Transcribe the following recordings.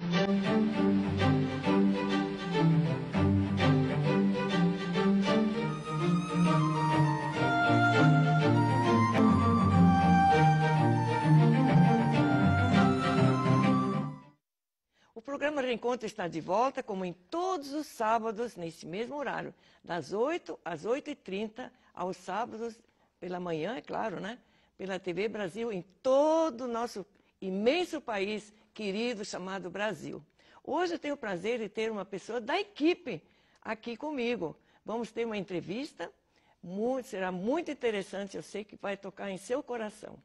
O programa Reencontro está de volta, como em todos os sábados, nesse mesmo horário, das 8 às 8h30, aos sábados, pela manhã, é claro, né? Pela TV Brasil, em todo o nosso imenso país querido chamado Brasil. Hoje eu tenho o prazer de ter uma pessoa da equipe aqui comigo. Vamos ter uma entrevista, será muito interessante, eu sei que vai tocar em seu coração.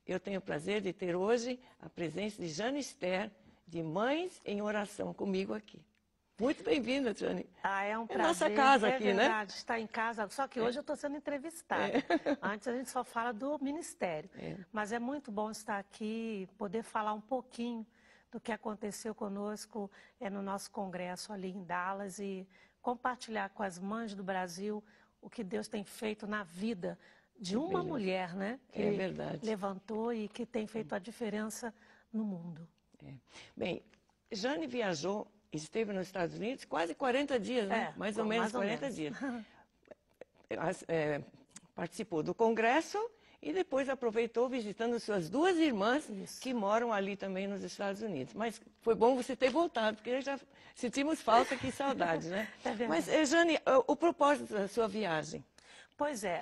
Eu tenho o prazer de ter hoje a presença de Jane Esther, de Mães em Oração, comigo aqui. Muito bem-vinda, Jane. É um prazer. É nossa casa aqui, né? É né? verdade, estar em casa, só que hoje eu estou sendo entrevistada. Antes a gente só fala do ministério. Mas é muito bom estar aqui, poder falar um pouquinho do que aconteceu conosco no nosso congresso ali em Dallas e compartilhar com as mães do Brasil o que Deus tem feito na vida de uma mulher, né? Que é verdade. Levantou e que tem feito a diferença no mundo. Bem, Jane viajou, esteve nos Estados Unidos quase 40 dias, né? Mais ou menos 40 dias. Participou do congresso e depois aproveitou visitando suas duas irmãs que moram ali também nos Estados Unidos. Mas foi bom você ter voltado, porque já sentimos falta, que saudade, né? Mas, Jane, o propósito da sua viagem? Pois é,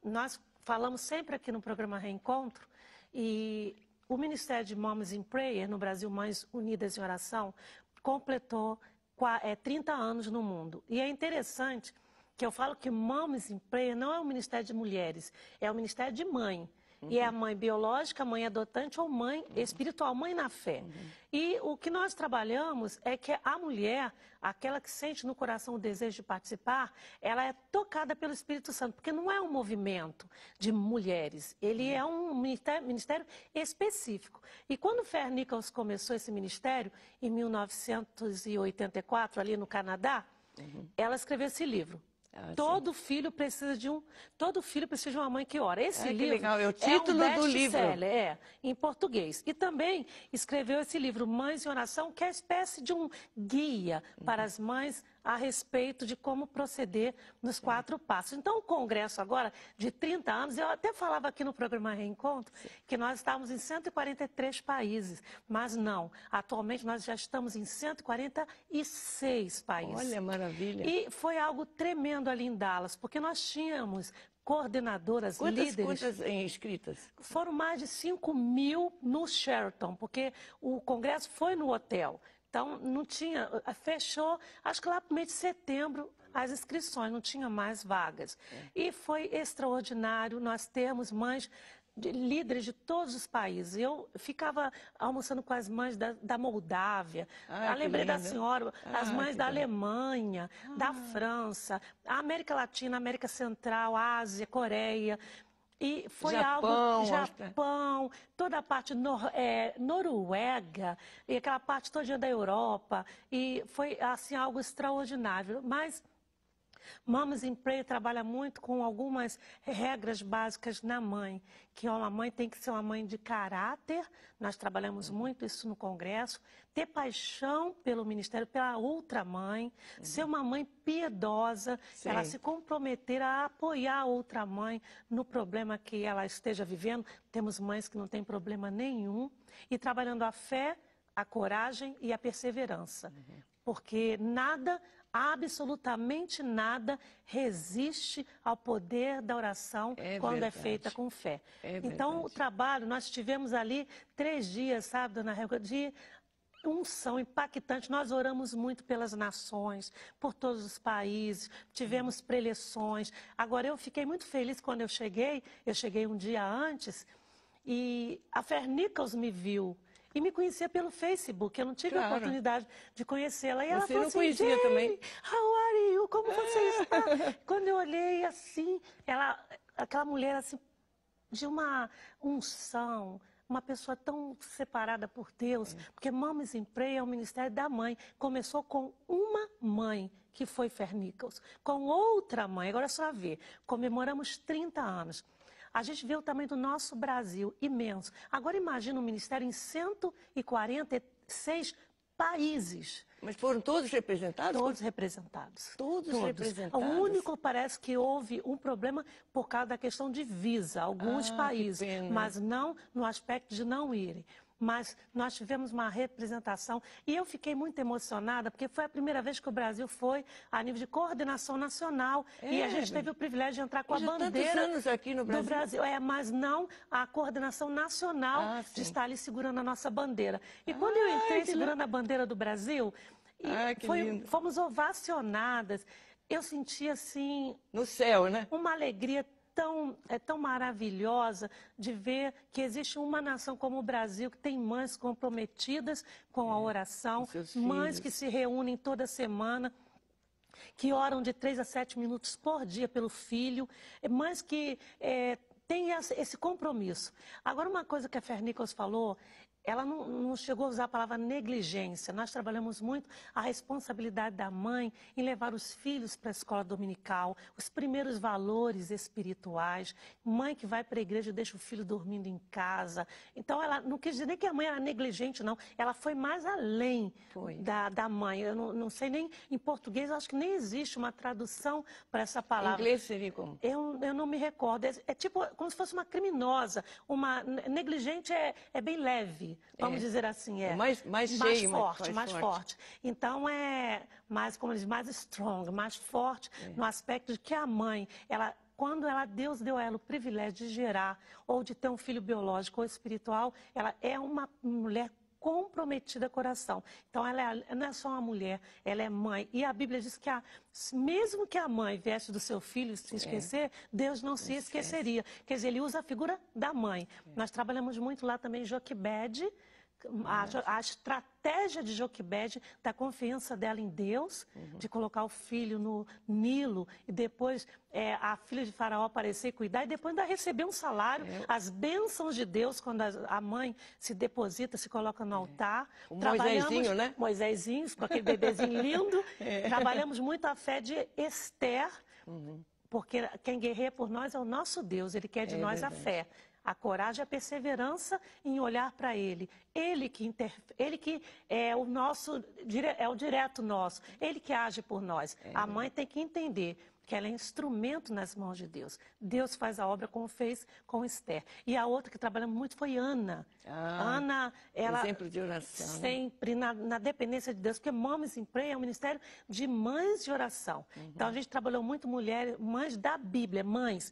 nós falamos sempre aqui no programa Reencontro e o Ministério de Moms in Prayer, no Brasil Mães Unidas em Oração, completou 30 anos no mundo. E é interessante que eu falo que Moms in Prayer não é um ministério de mulheres, é um ministério de mãe. E é a mãe biológica, mãe adotante ou mãe espiritual, mãe na fé. E o que nós trabalhamos é que a mulher, aquela que sente no coração o desejo de participar, ela é tocada pelo Espírito Santo, porque não é um movimento de mulheres, ele é um ministério específico. E quando Fer Nichols começou esse ministério, em 1984, ali no Canadá, ela escreveu esse livro. Todo filho precisa de uma mãe que ora. Esse livro legal. É o título do livro. Em português. E também escreveu esse livro, Mães em Oração, que é espécie de um guia para as mães a respeito de como proceder nos 4 passos. Então, o congresso agora, de 30 anos, eu até falava aqui no programa Reencontro, que nós estávamos em 143 países, mas não, atualmente nós já estamos em 146 países. Olha, maravilha. E foi algo tremendo ali em Dallas, porque nós tínhamos coordenadoras, líderes. Quantas inscritas? Foram mais de 5.000 no Sheraton, porque o congresso foi no hotel. Então, não tinha, fechou, acho que lá no mês de setembro, as inscrições, não tinha mais vagas. E foi extraordinário nós termos mães, líderes de todos os países. Eu ficava almoçando com as mães da Moldávia, lembrei da senhora, as mães da Alemanha, da França, a América Latina, América Central, Ásia, Coreia. E foi Japão, toda a parte Noruega, e aquela parte toda da Europa, e foi assim algo extraordinário. Mas Moms in Prayer trabalha muito com algumas regras básicas na mãe, que uma mãe tem que ser uma mãe de caráter, nós trabalhamos muito isso no congresso, ter paixão pelo ministério, pela outra mãe, ser uma mãe piedosa, ela se comprometer a apoiar a outra mãe no problema que ela esteja vivendo. Temos mães que não têm problema nenhum, e trabalhando a fé, a coragem e a perseverança, porque nada, absolutamente nada, resiste ao poder da oração quando é feita com fé. Então, o trabalho, nós tivemos ali 3 dias, sabe, dona Helga, de unção impactante. Nós oramos muito pelas nações, por todos os países, tivemos preleções. Agora, eu fiquei muito feliz quando eu cheguei um dia antes, e a Fer Nichols me viu. E me conhecia pelo Facebook, eu não tive a oportunidade de conhecê-la. E ela falou assim, conhecia também? How are you? Como você está? Quando eu olhei assim, aquela mulher assim, de uma unção, uma pessoa tão separada por Deus, porque Moms in Prayer é o ministério da mãe. Começou com uma mãe, que foi Fer Nichols, com outra mãe. Agora é só ver, comemoramos 30 anos. A gente vê o tamanho do nosso Brasil, imenso. Agora imagina um ministério em 146 países. Mas foram todos representados? Todos representados. Todos representados. O único parece que houve um problema por causa da questão de visa, alguns países, que pena. mas não no aspecto de não irem. Mas nós tivemos uma representação e eu fiquei muito emocionada porque foi a primeira vez que o Brasil foi a nível de coordenação nacional e a gente teve o privilégio de entrar com a bandeira anos aqui no Brasil. do Brasil. Mas não a coordenação nacional de estar ali segurando a nossa bandeira. E quando eu entrei segurando a bandeira do Brasil, fomos ovacionadas. Eu senti assim... No céu, né? Uma alegria tão maravilhosa de ver que existe uma nação como o Brasil, que tem mães comprometidas com a oração, mães que se reúnem toda semana, que oram de 3 a 7 minutos por dia pelo filho, mães que têm esse compromisso. Agora, uma coisa que a Fernicos falou, ela não chegou a usar a palavra negligência. Nós trabalhamos muito a responsabilidade da mãe em levar os filhos para a escola dominical, os primeiros valores espirituais. Mãe que vai para a igreja e deixa o filho dormindo em casa. Então, ela não quis dizer nem que a mãe era negligente, não. Ela foi mais além da mãe. Eu não sei nem, em português, eu acho que nem existe uma tradução para essa palavra. Em inglês seria como? Eu não me recordo. É tipo como se fosse uma criminosa. Uma negligente é bem leve. Vamos dizer assim, mais cheio, mais forte. Então mais, como eles mais strong, mais forte no aspecto de que a mãe, Deus deu a ela o privilégio de gerar ou de ter um filho biológico ou espiritual, ela é uma mulher comprometida coração. Então, ela não é só uma mulher, ela é mãe. E a Bíblia diz que mesmo que a mãe viesse do seu filho se esquecer, Deus não se esqueceria. Quer dizer, ele usa a figura da mãe. Nós trabalhamos muito lá também em Joquebede, a estratégia de Joquebede, da confiança dela em Deus, de colocar o filho no Nilo e depois a filha de Faraó aparecer e cuidar e depois ainda receber um salário, as bênçãos de Deus quando a mãe se deposita, se coloca no altar. O Moisésinho, né? Moisésinho, com aquele bebezinho lindo. Trabalhamos muito a fé de Esther, porque quem guerreia por nós é o nosso Deus, ele quer de nós a fé. A coragem e a perseverança em olhar para Ele. Ele que é o nosso, é o direto nosso. Ele que age por nós. A mãe tem que entender que ela é instrumento nas mãos de Deus. Deus faz a obra como fez com Esther. E a outra que trabalhamos muito foi Ana. Ana, ela... Exemplo de oração. Sempre na dependência de Deus. Porque Moms in Prayer é um ministério de mães de oração. Então, a gente trabalhou muito mulheres, mães da Bíblia, mães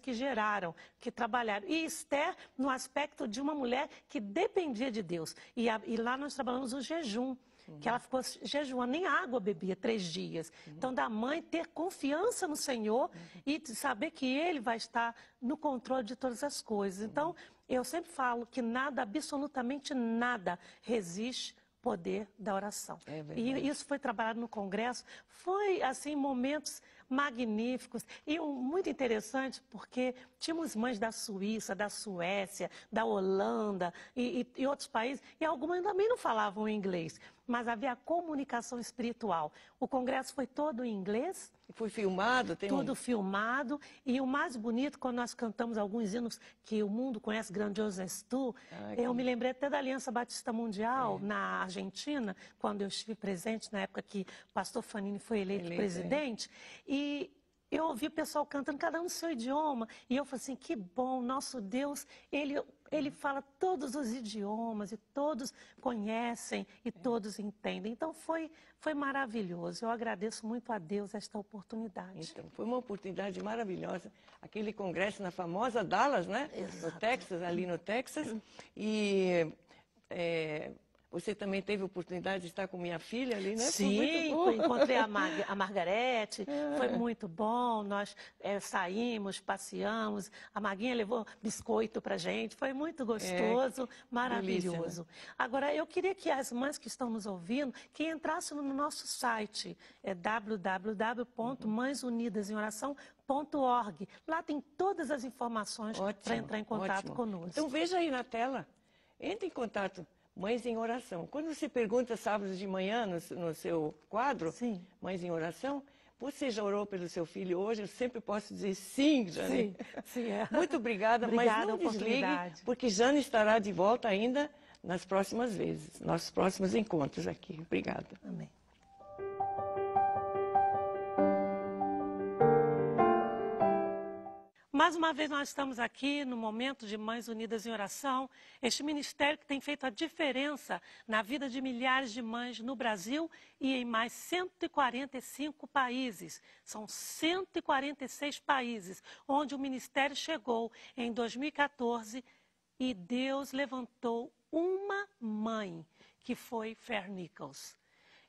que geraram, que trabalharam. E Esther, no aspecto de uma mulher que dependia de Deus. E lá nós trabalhamos o jejum. Que ela ficou jejuando, nem água bebia 3 dias. Então, da mãe ter confiança no Senhor e saber que Ele vai estar no controle de todas as coisas. Então, eu sempre falo que nada, absolutamente nada, resiste ao poder da oração. E isso foi trabalhado no Congresso. Foi, assim, momentos magníficos e muito interessante porque tínhamos mães da Suíça, da Suécia, da Holanda e outros países e algumas também não falavam inglês, mas havia comunicação espiritual. O congresso foi todo em inglês. Foi filmado? Tudo filmado. E o mais bonito, quando nós cantamos alguns hinos que o mundo conhece, Grandioso és tu, eu me lembrei até da Aliança Batista Mundial na Argentina, quando eu estive presente na época que o pastor Fanini foi eleito presidente. E eu ouvi o pessoal cantando, cada um no seu idioma. E eu falei assim, que bom, nosso Deus, Ele fala todos os idiomas e todos conhecem e todos entendem. Então, foi maravilhoso. Eu agradeço muito a Deus esta oportunidade. Então, foi uma oportunidade maravilhosa. Aquele congresso na famosa Dallas, né? Exato. No Texas, ali no Texas. E... você também teve a oportunidade de estar com minha filha ali, né? Sim, encontrei a Margarete, foi muito bom, nós saímos, passeamos, a Maguinha levou biscoito pra gente, foi muito gostoso, maravilhoso. Delícia, né? Agora, eu queria que as mães que estão nos ouvindo, que entrassem no nosso site, www.mãesunidasemoração.org. Lá tem todas as informações para entrar em contato conosco. Então, veja aí na tela, entre em contato. Mães em Oração. Quando você pergunta sábados de manhã no seu quadro, Mães em Oração, você já orou pelo seu filho hoje? Eu sempre posso dizer sim, Jane. Sim, é. Muito obrigada, Obrigada mas não a desligue, oportunidade. porque Jane estará de volta ainda nas próximas vezes, nossos próximos encontros aqui. Obrigada. Amém. Mais uma vez nós estamos aqui no momento de Mães Unidas em Oração, este ministério que tem feito a diferença na vida de milhares de mães no Brasil e em mais 145 países. São 146 países onde o ministério chegou em 2014 e Deus levantou uma mãe, que foi Fer Nichols.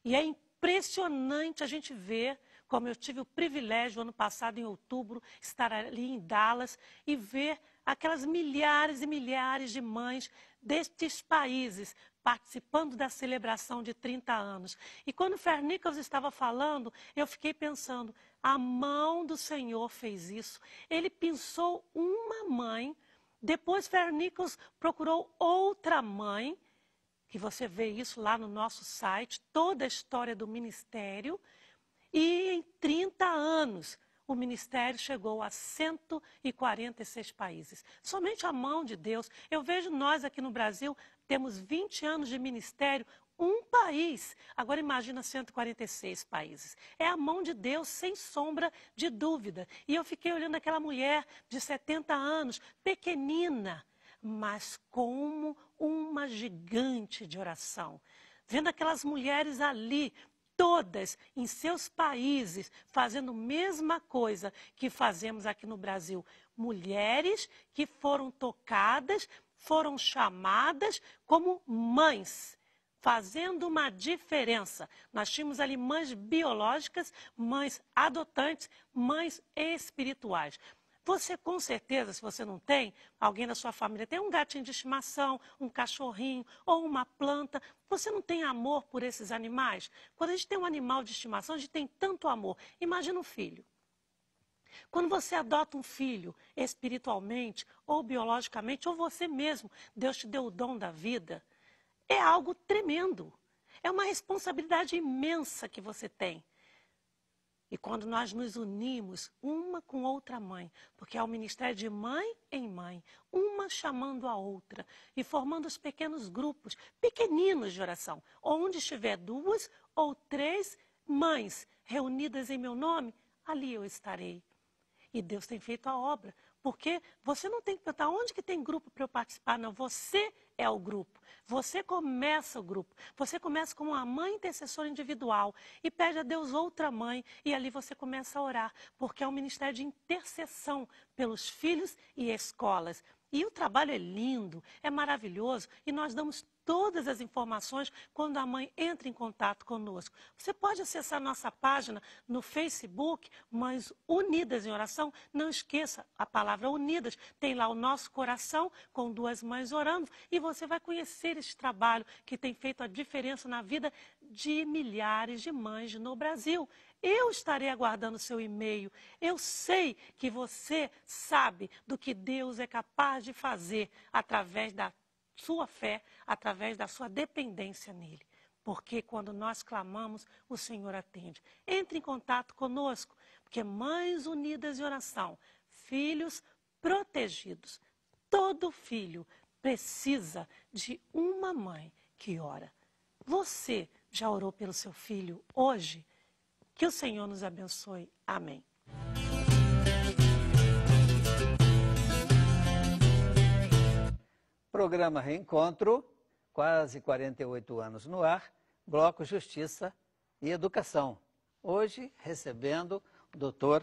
E é impressionante a gente ver como eu tive o privilégio, ano passado, em outubro, estar ali em Dallas e ver aquelas milhares e milhares de mães destes países participando da celebração de 30 anos. E quando Fer Nichols estava falando, eu fiquei pensando, a mão do Senhor fez isso. Ele pensou uma mãe, depois Fer Nichols procurou outra mãe, que você vê isso lá no nosso site, toda a história do ministério. E em 30 anos, o ministério chegou a 146 países. Somente a mão de Deus. Eu vejo nós aqui no Brasil, temos 20 anos de ministério, um país. Agora imagina 146 países. É a mão de Deus, sem sombra de dúvida. E eu fiquei olhando aquela mulher de 70 anos, pequenina, mas como uma gigante de oração. Vendo aquelas mulheres ali, todas em seus países, fazendo a mesma coisa que fazemos aqui no Brasil. Mulheres que foram tocadas, foram chamadas como mães, fazendo uma diferença. Nós tínhamos ali mães biológicas, mães adotantes, mães espirituais. Você, com certeza, se você não tem, alguém da sua família tem um gatinho de estimação, um cachorrinho ou uma planta, você não tem amor por esses animais? Quando a gente tem um animal de estimação, a gente tem tanto amor. Imagina um filho. Quando você adota um filho espiritualmente ou biologicamente, ou você mesmo, Deus te deu o dom da vida, é algo tremendo. É uma responsabilidade imensa que você tem. E quando nós nos unimos uma com outra mãe, porque é o ministério de mãe em mãe, uma chamando a outra e formando os pequenos grupos, pequeninos de oração, onde estiver 2 ou 3 mães reunidas em meu nome, ali eu estarei. E Deus tem feito a obra, porque você não tem que perguntar onde que tem grupo para eu participar, não, você é o grupo. Você começa o grupo, você começa como uma mãe intercessora individual e pede a Deus outra mãe e ali você começa a orar, porque é um ministério de intercessão pelos filhos e escolas. E o trabalho é lindo, é maravilhoso e nós damos todas as informações quando a mãe entra em contato conosco. Você pode acessar nossa página no Facebook, Mães Unidas em Oração. Não esqueça a palavra unidas. Tem lá o nosso coração com 2 mães orando e você vai conhecer esse trabalho que tem feito a diferença na vida de milhares de mães no Brasil. Eu estarei aguardando o seu e-mail. Eu sei que você sabe do que Deus é capaz de fazer através da sua fé, através da sua dependência nele. Porque quando nós clamamos, o Senhor atende. Entre em contato conosco, porque Mães Unidas em Oração, filhos protegidos. Todo filho precisa de uma mãe que ora. Você já orou pelo seu filho hoje? Que o Senhor nos abençoe. Amém. Programa Reencontro, quase 48 anos no ar, Bloco Justiça e Educação. Hoje recebendo o doutor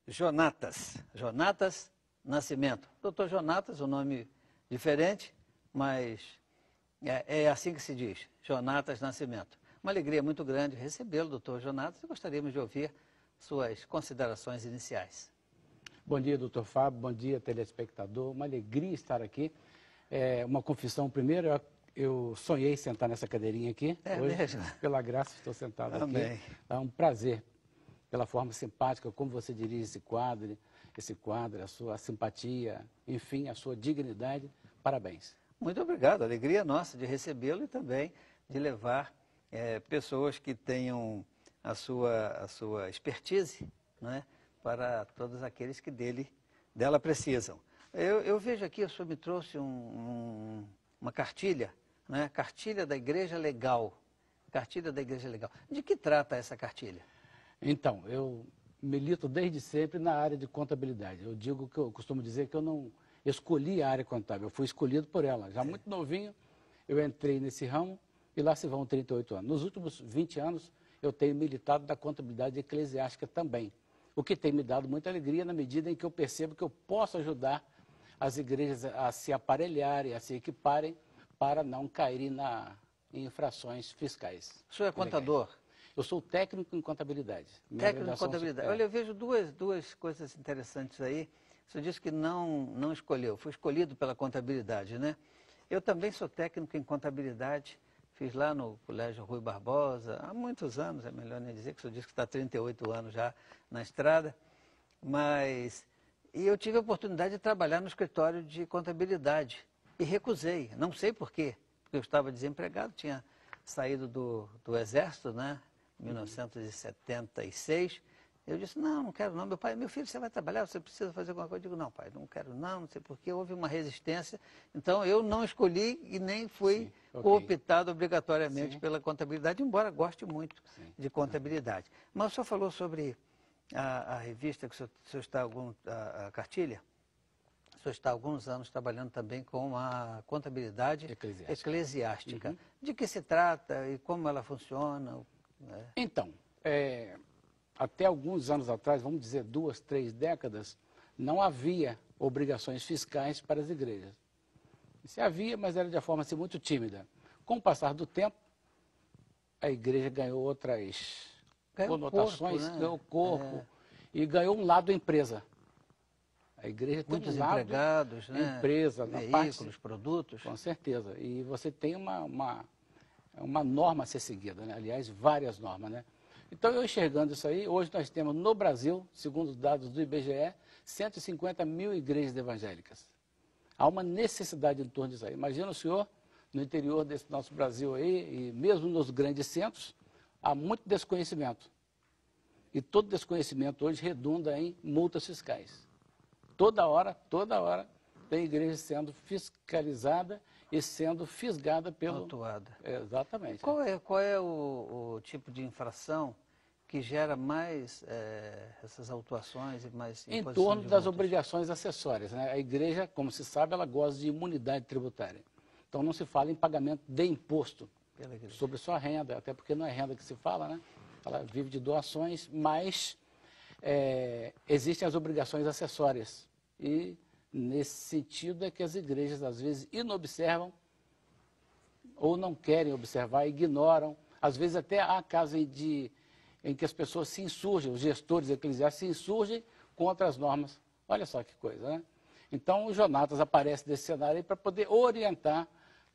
Jonatas Nascimento. Doutor Jonatas, um nome diferente, mas é assim que se diz, Jonatas Nascimento. Uma alegria muito grande recebê-lo, doutor Jonatas, e gostaríamos de ouvir suas considerações iniciais. Bom dia, doutor Fábio, bom dia, telespectador. Uma alegria estar aqui. Uma confissão primeiro, eu sonhei sentar nessa cadeirinha aqui. Hoje, mesmo? pela graça, estou sentado Amém. aqui. É um prazer, pela forma simpática, como você dirige esse quadro, a sua simpatia, enfim, a sua dignidade. Parabéns. Muito obrigado, alegria nossa de recebê-lo e também de levar pessoas que tenham a sua expertise, né, para todos aqueles que dela precisam. Eu vejo aqui, o senhor me trouxe uma cartilha, né, cartilha da Igreja Legal. Cartilha da Igreja Legal. De que trata essa cartilha? Então, eu milito desde sempre na área de contabilidade. Eu digo que eu costumo dizer que eu não escolhi a área contábil, eu fui escolhido por ela. Já muito novinho, eu entrei nesse ramo e lá se vão 38 anos. Nos últimos 20 anos, eu tenho militado da contabilidade eclesiástica também, o que tem me dado muita alegria na medida em que eu percebo que eu posso ajudar as igrejas a se aparelharem, a se equiparem para não caírem em infrações fiscais. O senhor é contador? Eu sou técnico em contabilidade. Técnico em contabilidade. Olha, eu vejo duas coisas interessantes aí. O senhor disse que não escolheu, foi escolhido pela contabilidade, né? Eu também sou técnico em contabilidade, fiz lá no Colégio Rui Barbosa, há muitos anos, é melhor nem dizer, que o senhor disse que está há 38 anos já na estrada, e eu tive a oportunidade de trabalhar no escritório de contabilidade e recusei, não sei por quê, porque eu estava desempregado, tinha saído do Exército, né, em 1976, eu disse, não quero não, meu filho, você vai trabalhar, você precisa fazer alguma coisa. Eu digo, não, pai, não quero não sei por quê, houve uma resistência, então eu não escolhi e nem fui cooptado obrigatoriamente pela contabilidade, embora goste muito de contabilidade. Mas o senhor falou sobre a revista, que o senhor está, a cartilha, o senhor está há alguns anos trabalhando também com a contabilidade eclesiástica. Uhum. De que se trata e como ela funciona? Né? Então, até alguns anos atrás, vamos dizer 2, 3 décadas, não havia obrigações fiscais para as igrejas. Se havia, mas era de uma forma assim, muito tímida. Com o passar do tempo, a igreja ganhou outras conotações, corpo, né? Ganhou corpo e ganhou um lado empresa. A igreja tem muitos um lado empregados, né? Empresa, veículos, produtos. Com certeza. E você tem uma norma a ser seguida, né? Aliás, várias normas, né? Então, eu enxergando isso aí, hoje nós temos no Brasil, segundo os dados do IBGE, 150 mil igrejas evangélicas. Há uma necessidade em torno disso aí. Imagina o senhor, no interior desse nosso Brasil aí, e mesmo nos grandes centros, há muito desconhecimento. E todo desconhecimento hoje redunda em multas fiscais. Toda hora, tem igreja sendo fiscalizada e sendo fisgada pelo... Autuada. Exatamente. Qual é o tipo de infração que gera mais essas autuações e mais em torno das obrigações acessórias, né? A igreja, como se sabe, ela goza de imunidade tributária. Então não se fala em pagamento de imposto sobre sua renda, até porque não é renda que se fala, né? Ela vive de doações, mas existem as obrigações acessórias. E nesse sentido é que as igrejas às vezes inobservam ou não querem observar, ignoram. Às vezes até há casos em que as pessoas se insurgem, os gestores eclesiásticos se insurgem contra as normas. Olha só que coisa, né? Então, o Jonatas aparece nesse cenário aí para poder orientar,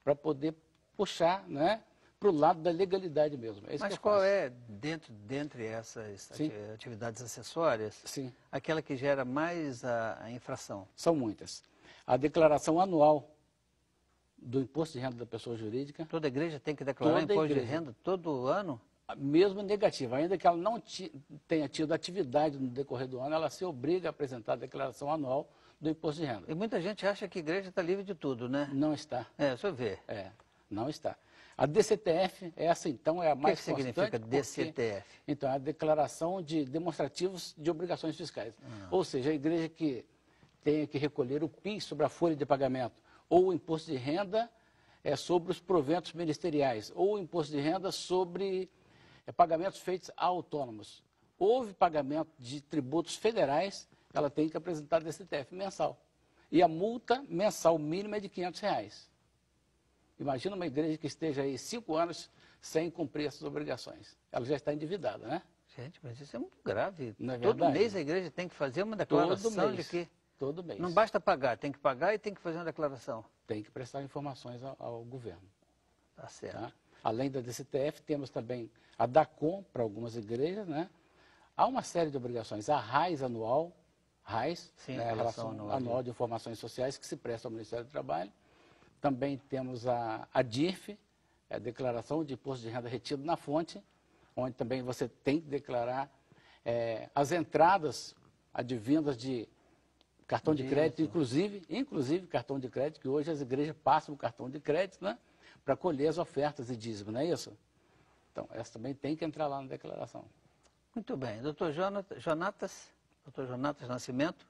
para poder puxar, né, para o lado da legalidade mesmo. Mas qual é, dentre essas atividades acessórias, aquela que gera mais a infração? São muitas. A declaração anual do imposto de renda da pessoa jurídica. Toda igreja tem que declarar imposto de renda todo ano? Mesmo negativa, ainda que ela não tenha tido atividade no decorrer do ano, ela se obriga a apresentar a declaração anual do imposto de renda. E muita gente acha que a igreja está livre de tudo, né? Não está. O senhor vê. Não está. A DCTF, essa então é a mais constante. O que significa DCTF? Então, é a declaração de demonstrativos de obrigações fiscais. Ou seja, a igreja que tenha que recolher o PIS sobre a folha de pagamento, ou o imposto de renda sobre os proventos ministeriais, ou o imposto de renda sobre pagamentos feitos a autônomos. Houve pagamento de tributos federais, ela tem que apresentar DCTF mensal. E a multa mensal mínima é de R$500. Imagina uma igreja que esteja aí 5 anos sem cumprir essas obrigações. Ela já está endividada, né? Gente, mas isso é muito grave. Não é todo verdade? Mês a igreja tem que fazer uma declaração de que... Todo mês. Não basta pagar, tem que pagar e tem que fazer uma declaração. Tem que prestar informações ao governo. Tá certo. Tá? Além da DCTF, temos também a DACOM para algumas igrejas, né? Há uma série de obrigações. A RAIS anual, né, a Relação Anual de Informações Sociais, que se presta ao Ministério do Trabalho. Também temos a DIRF, a Declaração de Imposto de Renda Retido na Fonte, onde também você tem que declarar as entradas advindas de cartão de crédito, inclusive cartão de crédito, que hoje as igrejas passam o cartão de crédito, né, para colher as ofertas e dízimo, não é isso? Então, essa também tem que entrar lá na declaração. Muito bem. Doutor Jonatas Nascimento,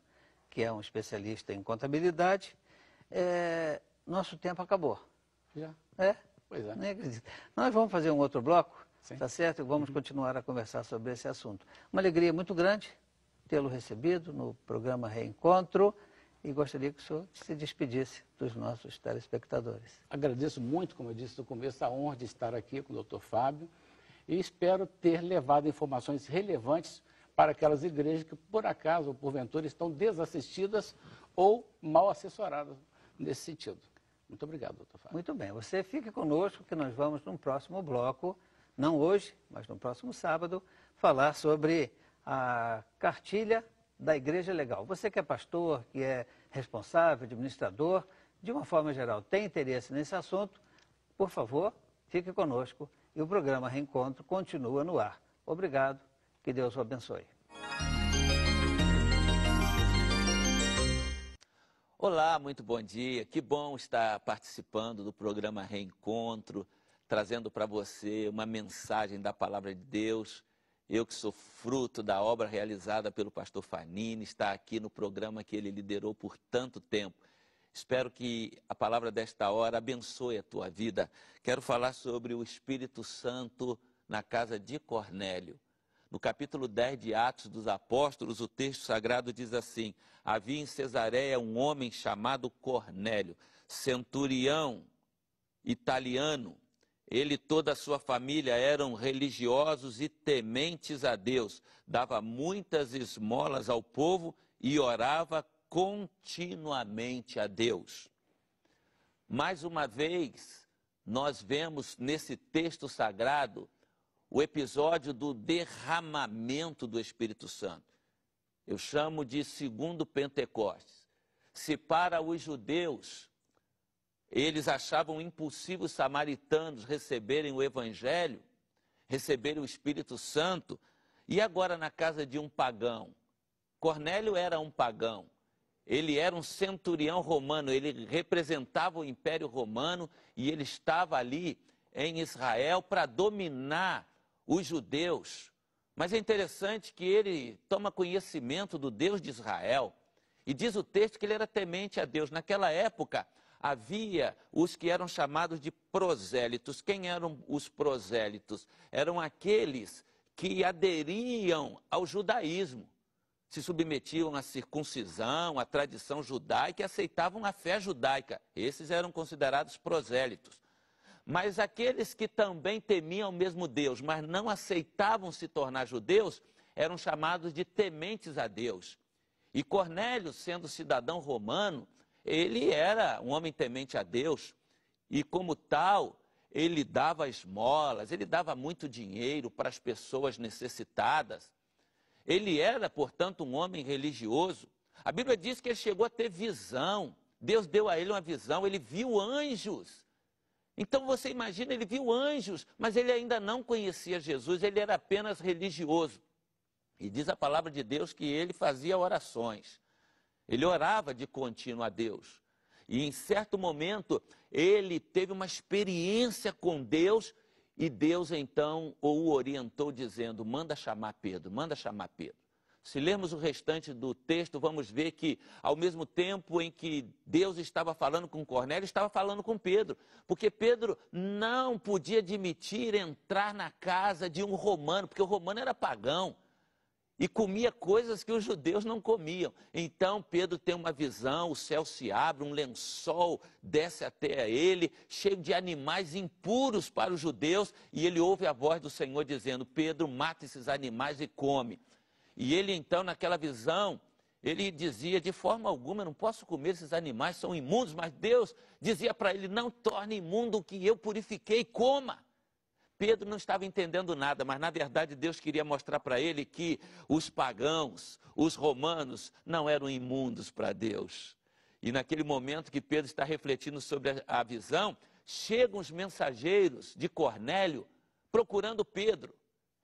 que é um especialista em contabilidade, nosso tempo acabou. Já? Pois é. Nem acredito. Nós vamos fazer um outro bloco, sim, tá certo? E vamos continuar a conversar sobre esse assunto. Uma alegria muito grande tê-lo recebido no programa Reencontro e gostaria que o senhor se despedisse dos nossos telespectadores. Agradeço muito, como eu disse no começo, a honra de estar aqui com o Dr. Fábio e espero ter levado informações relevantes para aquelas igrejas que, por acaso ou porventura, estão desassistidas ou mal assessoradas nesse sentido. Muito obrigado, doutor Fábio. Muito bem, você fique conosco que nós vamos no próximo bloco, não hoje, mas no próximo sábado, falar sobre a cartilha da Igreja Legal. Você que é pastor, que é responsável, administrador, de uma forma geral, tem interesse nesse assunto, por favor, fique conosco e o programa Reencontro continua no ar. Obrigado, que Deus o abençoe. Olá, muito bom dia. Que bom estar participando do programa Reencontro, trazendo para você uma mensagem da Palavra de Deus. Eu que sou fruto da obra realizada pelo pastor Fanini, está aqui no programa que ele liderou por tanto tempo. Espero que a palavra desta hora abençoe a tua vida. Quero falar sobre o Espírito Santo na casa de Cornélio. No capítulo 10 de Atos dos Apóstolos, o texto sagrado diz assim: havia em Cesareia um homem chamado Cornélio, centurião italiano. Ele e toda a sua família eram religiosos e tementes a Deus. Dava muitas esmolas ao povo e orava continuamente a Deus. Mais uma vez, nós vemos nesse texto sagrado o episódio do derramamento do Espírito Santo. Eu chamo de segundo Pentecostes. Se para os judeus eles achavam impossível os samaritanos receberem o Evangelho, receberem o Espírito Santo, e agora na casa de um pagão. Cornélio era um pagão, ele era um centurião romano, ele representava o Império Romano e ele estava ali em Israel para dominar os judeus. Mas é interessante que ele toma conhecimento do Deus de Israel e diz o texto que ele era temente a Deus. Naquela época havia os que eram chamados de prosélitos. Quem eram os prosélitos? Eram aqueles que aderiam ao judaísmo, se submetiam à circuncisão, à tradição judaica e aceitavam a fé judaica. Esses eram considerados prosélitos. Mas aqueles que também temiam o mesmo Deus, mas não aceitavam se tornar judeus, eram chamados de tementes a Deus. E Cornélio, sendo cidadão romano, ele era um homem temente a Deus e, como tal, ele dava esmolas, ele dava muito dinheiro para as pessoas necessitadas. Ele era, portanto, um homem religioso. A Bíblia diz que ele chegou a ter visão. Deus deu a ele uma visão, ele viu anjos. Então você imagina, ele viu anjos, mas ele ainda não conhecia Jesus, ele era apenas religioso. E diz a palavra de Deus que ele fazia orações. Ele orava de contínuo a Deus. E em certo momento, ele teve uma experiência com Deus e Deus então o orientou dizendo: manda chamar Pedro, manda chamar Pedro. Se lermos o restante do texto, vamos ver que ao mesmo tempo em que Deus estava falando com Cornélio, estava falando com Pedro. Porque Pedro não podia admitir entrar na casa de um romano, porque o romano era pagão e comia coisas que os judeus não comiam. Então Pedro tem uma visão, o céu se abre, um lençol desce até ele, cheio de animais impuros para os judeus, e ele ouve a voz do Senhor dizendo: Pedro, mata esses animais e come. E ele então, naquela visão, ele dizia: de forma alguma eu não posso comer esses animais, são imundos. Mas Deus dizia para ele: não torne imundo o que eu purifiquei, coma. Pedro não estava entendendo nada, mas na verdade Deus queria mostrar para ele que os pagãos, os romanos, não eram imundos para Deus. E naquele momento que Pedro está refletindo sobre a visão, chegam os mensageiros de Cornélio procurando Pedro.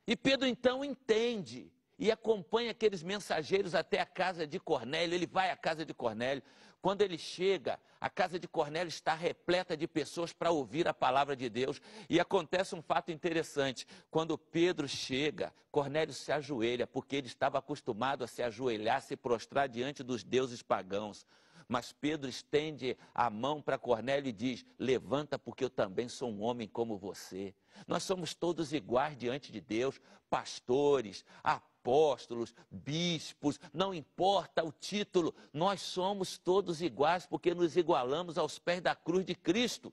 E Pedro então entende e acompanha aqueles mensageiros até a casa de Cornélio. Ele vai à casa de Cornélio. Quando ele chega, a casa de Cornélio está repleta de pessoas para ouvir a palavra de Deus. E acontece um fato interessante. Quando Pedro chega, Cornélio se ajoelha, porque ele estava acostumado a se ajoelhar, se prostrar diante dos deuses pagãos. Mas Pedro estende a mão para Cornélio e diz: levanta, porque eu também sou um homem como você. Nós somos todos iguais diante de Deus, pastores, apóstolos, bispos, não importa o título, nós somos todos iguais porque nos igualamos aos pés da cruz de Cristo.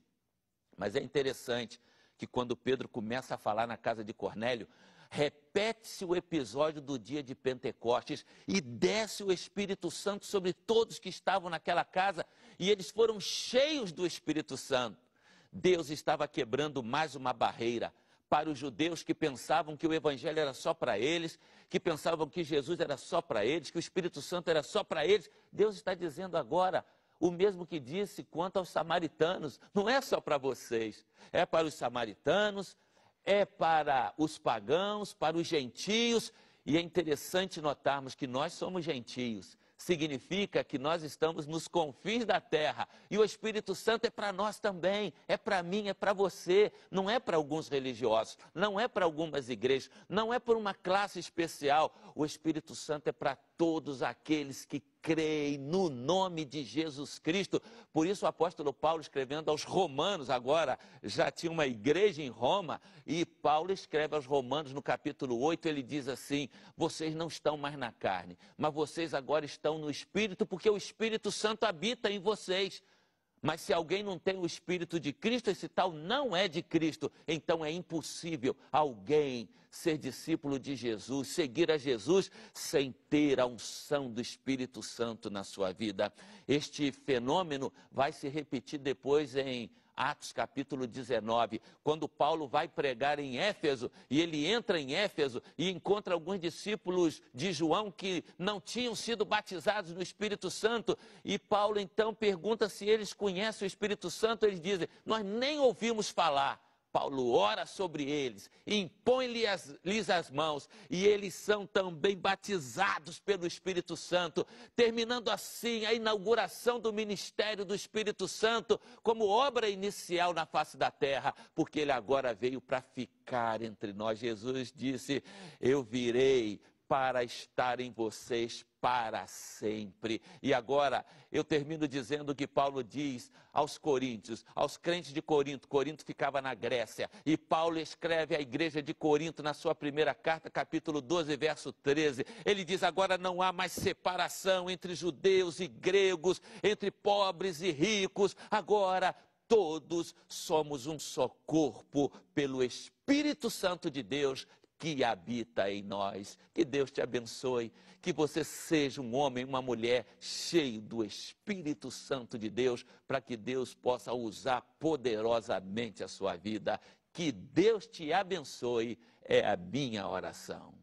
Mas é interessante que quando Pedro começa a falar na casa de Cornélio, repete-se o episódio do dia de Pentecostes e desce o Espírito Santo sobre todos que estavam naquela casa e eles foram cheios do Espírito Santo. Deus estava quebrando mais uma barreira para os judeus que pensavam que o Evangelho era só para eles, que pensavam que Jesus era só para eles, que o Espírito Santo era só para eles. Deus está dizendo agora o mesmo que disse quanto aos samaritanos: não é só para vocês, é para os samaritanos, é para os pagãos, para os gentios. E é interessante notarmos que nós somos gentios. Significa que nós estamos nos confins da terra. E o Espírito Santo é para nós também. É para mim, é para você. Não é para alguns religiosos. Não é para algumas igrejas. Não é para uma classe especial. O Espírito Santo é para todos aqueles que creem no nome de Jesus Cristo. Por isso o apóstolo Paulo, escrevendo aos romanos, agora já tinha uma igreja em Roma, e Paulo escreve aos romanos no capítulo 8, ele diz assim: vocês não estão mais na carne, mas vocês agora estão no Espírito, porque o Espírito Santo habita em vocês. Mas se alguém não tem o Espírito de Cristo, esse tal não é de Cristo. Então é impossível alguém ser discípulo de Jesus, seguir a Jesus, sem ter a unção do Espírito Santo na sua vida. Este fenômeno vai se repetir depois em Atos capítulo 19, quando Paulo vai pregar em Éfeso, e ele entra em Éfeso e encontra alguns discípulos de João que não tinham sido batizados no Espírito Santo, e Paulo então pergunta se eles conhecem o Espírito Santo. Eles dizem: nós nem ouvimos falar. Paulo ora sobre eles, impõe-lhes as mãos, e eles são também batizados pelo Espírito Santo, terminando assim a inauguração do ministério do Espírito Santo como obra inicial na face da terra, porque ele agora veio para ficar entre nós. Jesus disse: eu virei para estar em vocês para sempre. E agora eu termino dizendo que Paulo diz aos coríntios, aos crentes de Corinto. Corinto ficava na Grécia, e Paulo escreve à igreja de Corinto na sua primeira carta, capítulo 12, verso 13. Ele diz: agora não há mais separação entre judeus e gregos, entre pobres e ricos. Agora todos somos um só corpo pelo Espírito Santo de Deus que habita em nós. Que Deus te abençoe, que você seja um homem, uma mulher cheio do Espírito Santo de Deus, para que Deus possa usar poderosamente a sua vida. Que Deus te abençoe, é a minha oração.